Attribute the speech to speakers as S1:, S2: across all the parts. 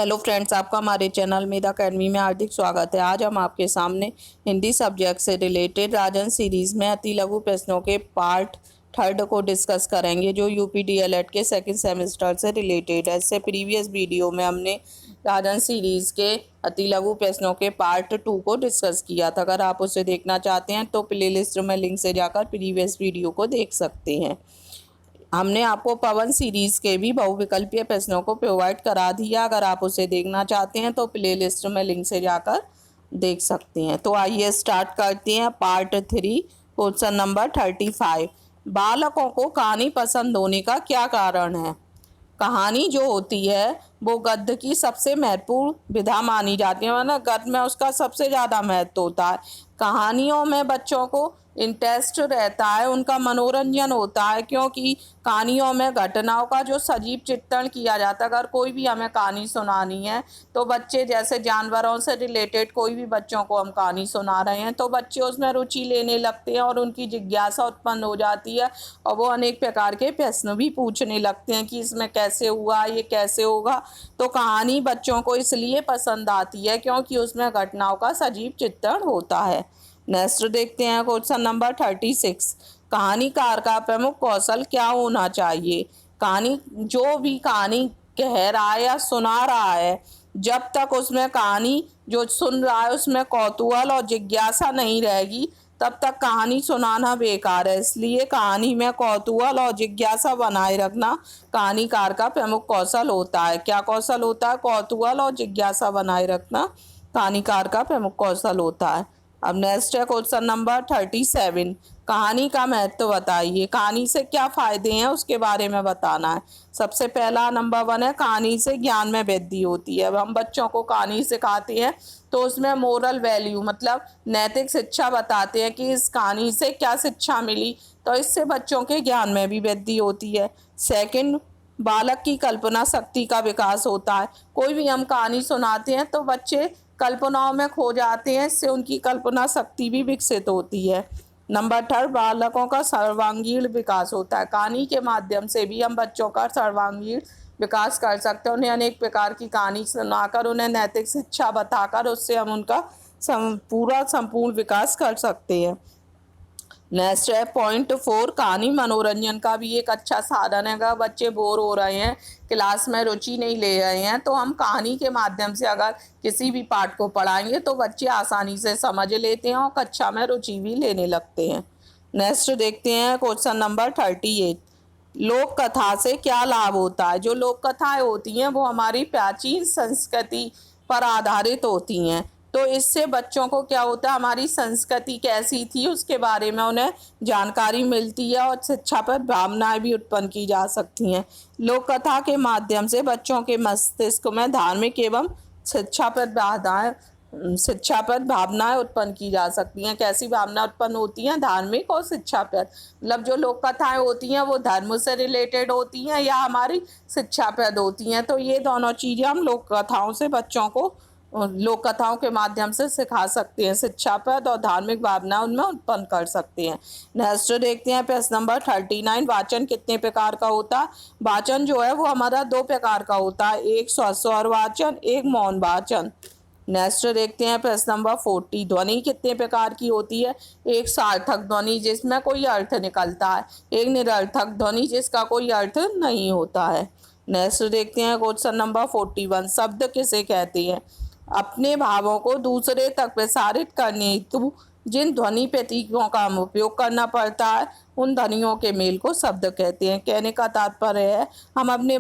S1: Hello friends, आपका हमारे channel मेधा academy में हार्दिक स्वागत है। आज हम आपके सामने हिंदी सब्जेक्ट से रिलेटेड राजन सीरीज़ में अति लघु प्रश्नों के पार्ट थर्ड को डिस्कस करेंगे, जो यूपी डीएलएड के सेकंड सेमेस्टर से रिलेटेड है। इससे प्रीवियस वीडियो में हमने राजन सीरीज़ के अति लघु प्रश्नों के पार्ट 2 को डिस्कस किया था। अगर आप उसे देखना चाहते हैं तो प्लेलिस्ट में लिंक से जाकर प्रीवियस वीडियो को देख सकते हैं। हमने आपको पवन सीरीज़ के भी बहुविकल्पीय प्रश्नों को प्रोवाइड करा दिया। अगर आप उसे देखना चाहते हैं तो प्लेलिस्ट में लिंक से जाकर देख सकते हैं। तो आइए स्टार्ट करते हैं पार्ट 3, क्वेश्चन नंबर 35। बालकों को कहानी पसंद होने का क्या कारण है? कहानी जो होती है वो गद्य की सबसे महत्वपूर्ण विधा मानी जाती है, वरना गद्य में उसका सबसे ज़्यादा महत्व होता है। कहानियों में बच्चों को इंटरेस्ट रहता है, उनका मनोरंजन होता है, क्योंकि कहानियों में घटनाओं का जो सजीव चित्रण किया जाता है। अगर कोई भी हमें कहानी सुनानी है तो बच्चे, जैसे जानवरों से रिलेटेड कोई भी बच्चों को हम कहानी सुना रहे हैं तो बच्चे उसमें रुचि लेने लगते हैं और उनकी जिज्ञासा उत्पन्न हो जाती है और वो अनेक प्रकार के प्रश्न भी पूछने लगते हैं कि इसमें कैसे हुआ, ये कैसे होगा। तो कहानी बच्चों को इसलिए पसंद आती है क्योंकि उसमें घटनाओं का सजीव चित्रण होता है। नेक्स्ट देखते हैं क्वेश्चन नंबर 36। कहानीकार का प्रमुख कौशल क्या होना चाहिए? जो भी कहानी कह रहा है या सुना रहा है, जब तक उसमें कहानी जो सुन रहा है उसमें कौतूहल और जिज्ञासा नहीं रहेगी तब तक कहानी सुनाना बेकार है। इसलिए कहानी में कौतूहल और जिज्ञासा बनाए रखना कहानीकार का प्रमुख कौशल होता है। क्या कौशल होता है? कौतूहल और जिज्ञासा बनाए रखना कहानीकार का प्रमुख कौशल होता है। अब नेक्स्ट है क्वेश्चन नंबर 37। कहानी का महत्व बताइए। कहानी से क्या फायदे हैं उसके बारे में बताना है। सबसे पहला नंबर 1 है, कहानी से ज्ञान में वृद्धि होती है। अब हम बच्चों को कहानी सिखाते हैं तो उसमें मोरल वैल्यू मतलब नैतिक शिक्षा बताते हैं कि इस कहानी से क्या शिक्षा मिली, तो इससे बच्चों के ज्ञान में भी वृद्धि होती है। सेकंड, बालक की कल्पना शक्ति का विकास होता है। कोई भी हम कहानी सुनाते हैं तो बच्चे कल्पनाओं में खो जाते हैं, इससे उनकी कल्पना शक्ति भी विकसित होती है। नंबर 3, बालकों का सर्वांगीण विकास होता है। कहानी के माध्यम से भी हम बच्चों का सर्वांगीण विकास कर सकते हैं। उन्हें अनेक प्रकार की कहानी सुनाकर, उन्हें नैतिक शिक्षा बताकर उससे हम उनका पूरा संपूर्ण विकास कर सकते हैं। नेक्स्ट है पॉइंट 4, कहानी मनोरंजन का भी एक अच्छा साधन है। अगर बच्चे बोर हो रहे हैं, क्लास में रुचि नहीं ले रहे हैं, तो हम कहानी के माध्यम से अगर किसी भी पाठ को पढ़ाएंगे तो बच्चे आसानी से समझ लेते हैं और कक्षा में रुचि भी लेने लगते हैं। नेक्स्ट देखते हैं क्वेश्चन नंबर 38। लोक कथा से क्या लाभ होता है? जो लोक कथाएं होती हैं वो हमारी प्राचीन संस्कृति पर आधारित होती हैं। तो इससे बच्चों को क्या होता है, हमारी संस्कृति कैसी थी उसके बारे में उन्हें जानकारी मिलती है और शिक्षा पर भावनाएं भी उत्पन्न की जा सकती हैं। लोक कथा के माध्यम से बच्चों के मस्तिष्क में धार्मिक एवं शिक्षा पर भावनाएं उत्पन्न की जा सकती हैं। कैसी भावना उत्पन्न होती हैं? धार्मिक और शिक्षा पर। मतलब जो लोक कथाएं होती हैं वो धर्म से रिलेटेड होती हैं या हमारी शिक्षा पर होती हैं। तो ये दोनों चीज़ें हम लोक कथाओं से बच्चों को लोक कथाओं के माध्यम से सिखा सकते हैं। शिक्षाप्रद और धार्मिक भावना उनमें उत्पन्न कर सकते हैं। नेक्स्ट देखते हैं प्रश्न नंबर 39। वाचन कितने प्रकार का होता है? वाचन जो है वो हमारा 2 प्रकार का होता है, एक स्वर वाचन, एक मौन वाचन। नेक्स्ट देखते हैं प्रश्न नंबर 40। ध्वनि कितने प्रकार की होती है? एक सार्थक ध्वनि जिसमें कोई अर्थ निकलता है, एक निरर्थक ध्वनि जिसका कोई अर्थ नहीं होता है। नेक्स्ट देखते हैं क्वेश्चन नंबर 41। शब्द किसे कहते हैं? अपने भावों को दूसरे तक प्रसारित करने हेतु जिन ध्वनि प्रतीकों का हम उपयोग करना पड़ता है उन ध्वनियों के मेल को शब्द कहते हैं। कहने का तात्पर्य है हम अपने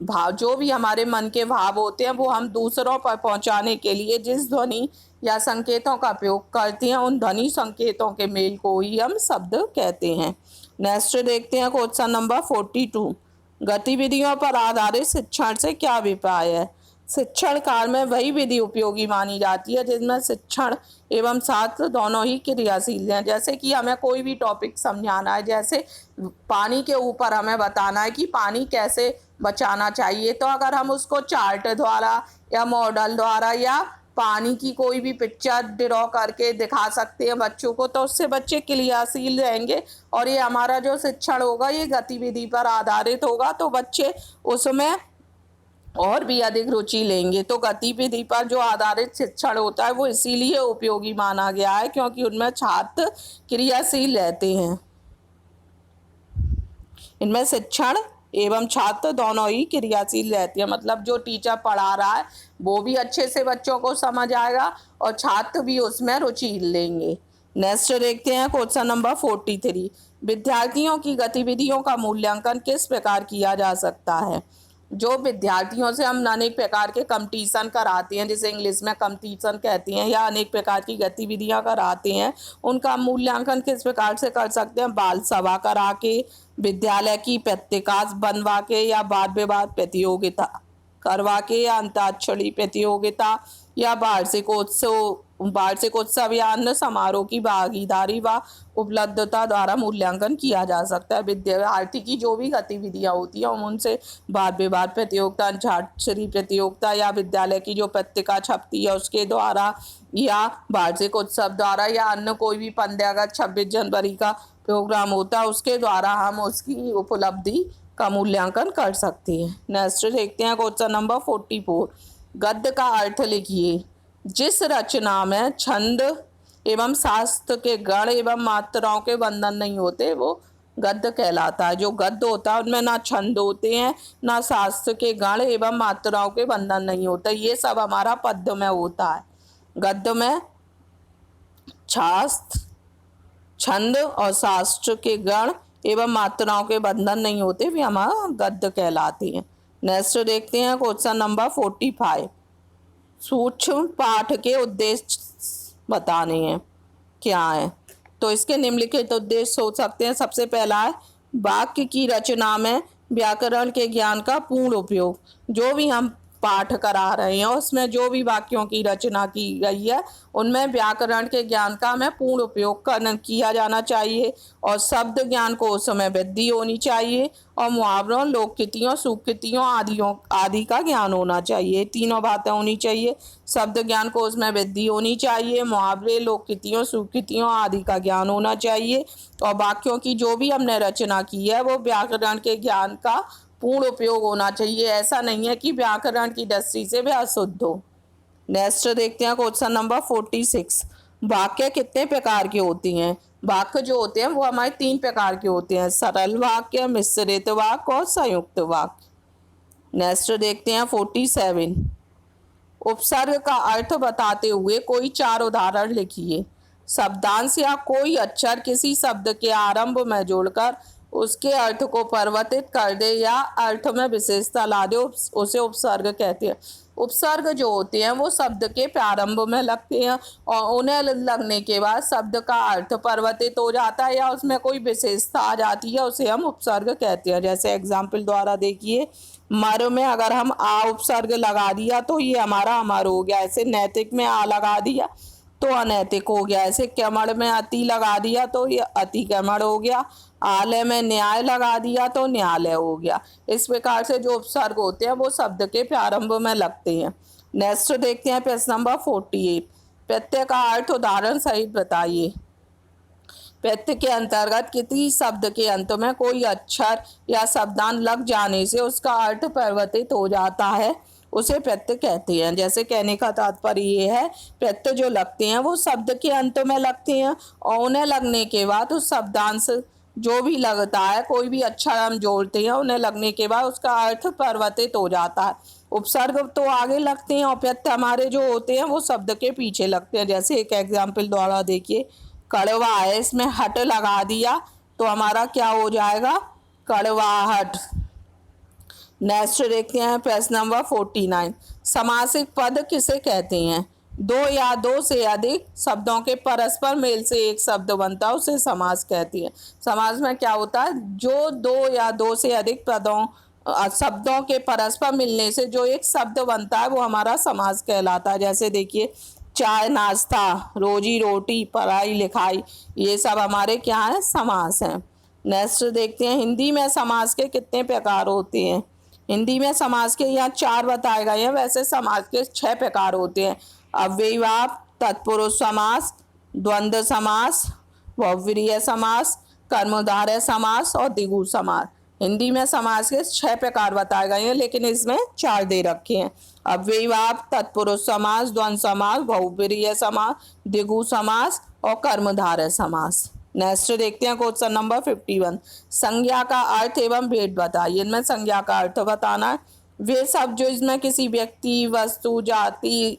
S1: जो भी हमारे मन के भाव होते हैं वो हम दूसरों पर पहुंचाने के लिए जिस ध्वनि या संकेतों का प्रयोग करते हैं उन ध्वनि संकेतों के मेल को ही हम शब्द कहते हैं। नेक्स्ट देखते हैं क्वेश्चन नंबर 42। गतिविधियों पर आधारित शिक्षण से क्या अभिप्राय है? शिक्षण काल में वही विधि उपयोगी मानी जाती है जिसमें शिक्षण एवं छात्र दोनों ही क्रियाशील हैं। जैसे कि हमें कोई भी टॉपिक समझाना है, जैसे पानी के ऊपर हमें बताना है कि पानी कैसे बचाना चाहिए, तो अगर हम उसको चार्ट द्वारा या मॉडल द्वारा या पानी की कोई भी पिक्चर ड्रॉ करके दिखा सकते हैं बच्चों को, तो उससे बच्चे क्रियाशील रहेंगे और ये हमारा जो शिक्षण होगा ये गतिविधि पर आधारित होगा। तो बच्चे उसमें और भी अधिक रुचि लेंगे। तो गतिविधि पर जो आधारित शिक्षण होता है वो इसीलिए उपयोगी माना गया है क्योंकि उनमें छात्र क्रियाशील रहते हैं। इनमें शिक्षण एवं छात्र दोनों ही क्रियाशील रहते हैं, मतलब जो टीचर पढ़ा रहा है वो भी अच्छे से बच्चों को समझ आएगा और छात्र भी उसमें रुचि लेंगे। नेक्स्ट देखते हैं क्वेश्चन नंबर 43। विद्यार्थियों की गतिविधियों का मूल्यांकन किस प्रकार किया जा सकता है? जो विद्यार्थियों से हम अनेक प्रकार के कंपटीशन कराते हैं, जिसे इंग्लिश में कंपटीशन कहते हैं, या अनेक प्रकार की गतिविधियां कराते हैं, उनका मूल्यांकन किस प्रकार से कर सकते हैं? बाल सभा करा के, विद्यालय की पत्रिका बनवा के, या वाद विवाद प्रतियोगिता करवा के, या अंताक्षरी प्रतियोगिता, या वार्षिकोत्सव या अन्य समारोह की भागीदारी व उपलब्धता द्वारा मूल्यांकन किया जा सकता है। विद्यार्थी की जो भी गतिविधियां होती हैं उनसे वाद विवाद प्रतियोगिता, अंताक्षरी प्रतियोगिता, या विद्यालय की जो पत्रिका छपती है उसके द्वारा, या वार्षिक उत्सव द्वारा, या अन्य कोई भी 15 अगस्त 26 जनवरी का प्रोग्राम होता है उसके द्वारा हम उसकी उपलब्धि का मूल्यांकन कर सकते हैं। नेक्स्ट देखते हैं क्वेश्चन नंबर 44। गद्य का अर्थ लिखिए। जिस रचना में छंद एवं शास्त्र के गण एवं मात्राओं के बंधन नहीं होते वो गद्य कहलाता है। जो गद्य होता है उनमें ना छंद होते हैं, ना शास्त्र के गण एवं मात्राओं के बंधन नहीं होते, ये सब हमारा पद्य में होता है। गद्य में शास्त्र, छंद और शास्त्र के गण एवं मात्राओं के बंधन नहीं होते, वे हमारा गद्य कहलाती हैं। नेक्स्ट देखते हैं क्वेश्चन नंबर 45। सूक्ष्म पाठ के उद्देश्य बताने हैं, क्या है? तो इसके निम्नलिखित उद्देश्य हो सकते हैं। सबसे पहला है वाक्य की रचना में व्याकरण के ज्ञान का पूर्ण उपयोग। जो भी हम पाठ करा रहे हैं उसमें जो भी वाक्यों की रचना की गई है उनमें व्याकरण के ज्ञान का हमें पूर्ण उपयोग किया जाना चाहिए, और शब्द ज्ञान को उसमें वृद्धि होनी चाहिए, और मुहावरों, लोककृतियों, सूक्तियों आदि का ज्ञान होना चाहिए। तीनों बातें होनी चाहिए। शब्द ज्ञान को उसमें वृद्धि होनी चाहिए, मुहावरे, लोककृतियों, सूक्तियों आदि का ज्ञान होना चाहिए, और वाक्यों की जो भी हमने रचना की है वो व्याकरण के ज्ञान का पूर्ण उपयोग होना चाहिए। ऐसा नहीं है कि व्याकरण की दृष्टि से वे अशुद्ध हो। नेक्स्ट देखते हैं क्वेश्चन नंबर 46। वाक्य कितने प्रकार के होते हैं? वाक्य जो होते हैं वो हमारे 3 प्रकार के होते हैं, सरल वाक्य, मिश्रित वाक्य और संयुक्त वाक्य। नेक्स्ट देखते हैं 47। उपसर्ग का अर्थ बताते हुए कोई 4 उदाहरण लिखिए। शब्दांश या कोई अक्षर किसी शब्द के आरंभ में जोड़कर उसके अर्थ को परिवर्तित कर दे या अर्थ में विशेषता ला दे, उसे उपसर्ग कहते हैं। उपसर्ग जो होते हैं वो शब्द के प्रारंभ में लगते हैं और उन्हें लगने के बाद शब्द का अर्थ परिवर्तित हो जाता है या उसमें कोई विशेषता आ जाती है, उसे हम उपसर्ग कहते हैं। जैसे एग्जाम्पल द्वारा देखिए, मर में अगर हम आ उपसर्ग लगा दिया तो ये हमारा अमर हो गया। ऐसे नैतिक में आ लगा दिया तो अनैतिक हो गया। ऐसे कमड़ में अति लगा दिया तो ये अति कमड़ हो गया। आलय में न्याय लगा दिया तो न्यायालय हो गया। इस प्रकार से जो उपसर्ग होते हैं वो शब्द के प्रारंभ में लगते हैं। नेक्स्ट देखते हैं प्रश्न नंबर 48। प्रत्यय का अर्थ उदाहरण सहित बताइए। प्रत्यय के अंतर्गत किसी शब्द के अंत में कोई अक्षर या शब्दांश लग जाने से उसका अर्थ परिवर्तित हो जाता है, उसे प्रत्यय कहते हैं। जैसे कहने का तात्पर्य ये है, प्रत्यय जो लगते हैं वो शब्द के अंत में लगते हैं और उन्हें लगने के बाद उस शब्दांश जो भी लगता है, कोई भी अक्षर हम जोड़ते हैं, उन्हें लगने के बाद उसका अर्थ परिवर्तित हो जाता है। उपसर्ग तो आगे लगते हैं और प्रत्यय हमारे जो होते हैं वो शब्द के पीछे लगते हैं। जैसे एक एग्जाम्पल द्वारा देखिए, कड़वा है, इसमें हट लगा दिया तो हमारा क्या हो जाएगा? कड़वाहट। नेक्स्ट देखते हैं प्रश्न नंबर 49। समासिक पद किसे कहते हैं? 2 या 2 से अधिक शब्दों के परस्पर मेल से एक शब्द बनता है, उसे समास कहती है। समास में क्या होता है? जो 2 या 2 से अधिक शब्दों के परस्पर मिलने से जो एक शब्द बनता है वो हमारा समास कहलाता है। जैसे देखिए, चाय नाश्ता, रोजी रोटी, पढ़ाई लिखाई, ये सब हमारे क्या है? समास हैं। नेक्स्ट देखते हैं, हिंदी में समास के कितने प्रकार होते हैं? हिंदी में समास के यहाँ 4 बताए गए हैं, वैसे समास के 6 प्रकार होते हैं। अव्ययीभाव, तत्पुरुष समास, द्वंद्व समास, बहुव्रीहि समास, कर्मधारय समास और द्विगु समास। हिंदी में समास के 6 प्रकार बताए गए हैं, लेकिन इसमें 4 दे रखे हैं। अव्ययीभाव, तत्पुरुष समास, द्वंद्व समास, बहुव्रीहि समास, द्विगु समास और कर्मधारय समास। नेक्स्ट देखते हैं क्वेश्चन नंबर 51। संज्ञा का अर्थ एवं भेद बताइए। इनमें संज्ञा का अर्थ बताना है। वे सब जो इसमें किसी व्यक्ति, वस्तु, जाति,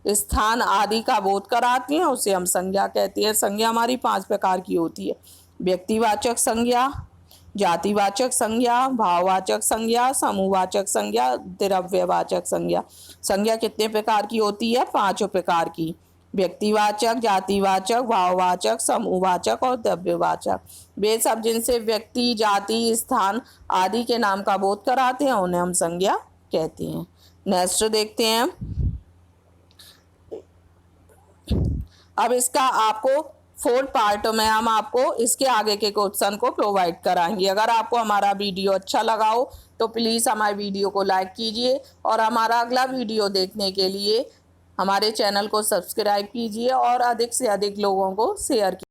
S1: स्थान आदि का बोध कराती हैं उसे हम संज्ञा कहते हैं। संज्ञा हमारी 5 प्रकार की होती है। व्यक्तिवाचक संज्ञा, जातिवाचक संज्ञा, भाववाचक संज्ञा, समूहवाचक संज्ञा, द्रव्यवाचक संज्ञा। संज्ञा कितने प्रकार की होती है? 5 प्रकार की। व्यक्तिवाचक, जातिवाचक, भाववाचक, समूहवाचक और द्रव्यवाचक। वे सब जिनसे व्यक्ति, जाति, स्थान आदि के नाम का बोध कराते हैं उन्हें हम संज्ञा कहते हैं। नेक्स्ट देखते हैं। अब इसका आपको 4 पार्ट में हम आपको इसके आगे के क्वेश्चन को प्रोवाइड कराएंगे। अगर आपको हमारा वीडियो अच्छा लगा हो तो प्लीज़ हमारे वीडियो को लाइक कीजिए और हमारा अगला वीडियो देखने के लिए हमारे चैनल को सब्सक्राइब कीजिए और अधिक से अधिक लोगों को शेयर कीजिए।